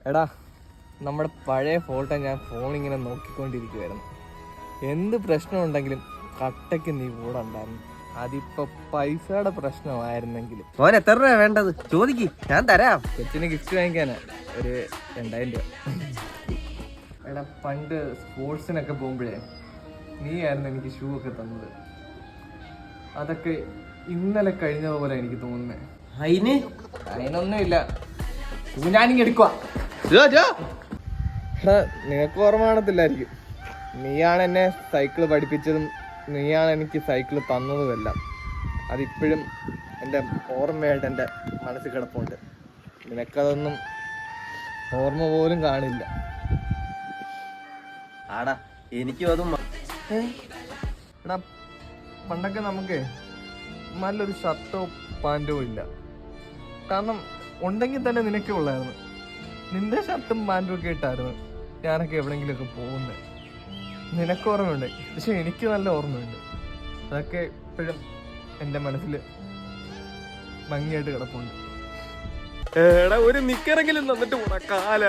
എടാ, നമ്മുടെ പഴയ ഫോട്ടോ ഞാൻ ഫോണിങ്ങനെ നോക്കിക്കൊണ്ടിരിക്കുവായിരുന്നു. എന്ത് പ്രശ്നമുണ്ടെങ്കിലും കട്ടയ്ക്ക് നീ കൂടെ ഉണ്ടായിരുന്നു. അതിപ്പോ പൈസയുടെ പ്രശ്നമായിരുന്നെങ്കിലും. മോൻ എത്ര രൂപ വേണ്ടത് ചോദിക്ക്, ഞാൻ തരാം. കൊച്ചിന് ഗിഫ്റ്റ് വാങ്ങിക്കാനാ ഒരു 2000 രൂപ. എടാ, പണ്ട് സ്പോർട്സിനൊക്കെ പോകുമ്പോഴേ നീ ആയിരുന്നു എനിക്ക് ഷൂ ഒക്കെ തന്നത്. അതൊക്കെ ഇന്നലെ കഴിഞ്ഞതുപോലെ എനിക്ക് തോന്നുന്നത്. അതിനൊന്നുമില്ല, ഷൂ ഞാനിങ്ങ് എടുക്കുക. എടാ, നിനക്ക് ഓർമ്മ കാണത്തില്ലായിരിക്കും. നീയാണ് എന്നെ സൈക്കിള് പഠിപ്പിച്ചതും നീയാണ് എനിക്ക് സൈക്കിള് തന്നതുമെല്ലാം. അതിപ്പോഴും എൻ്റെ ഓർമ്മയായിട്ട് എൻ്റെ മനസ്സിൽ കിടപ്പുണ്ട്. നിനക്കതൊന്നും ഓർമ്മ പോലും കാണില്ല. ആടാ, എനിക്കും അതും. എടാ, പണ്ടൊക്കെ നമുക്ക് നല്ലൊരു ഷർട്ടോ പാൻറ്റോ ഇല്ല. കാരണം ഉണ്ടെങ്കിൽ തന്നെ നിനക്കേ ഉള്ളായിരുന്നു. നിന്റെ ഷർട്ടും പാൻറ്റും ഒക്കെ ഇട്ടായിരുന്നു ഞാനൊക്കെ എവിടെയെങ്കിലുമൊക്കെ പോകുന്നത്. നിനക്ക് ഓർമ്മയുണ്ട്, പക്ഷെ എനിക്ക് നല്ല ഓർമ്മയുണ്ട്. അതൊക്കെ ഇപ്പോഴും എൻ്റെ മനസ്സിൽ ഭംഗിയായിട്ട് കിടപ്പുണ്ട്. എടാ, ഒരു നിക്കറെങ്കിലും തന്നിട്ട് പോണ കാല.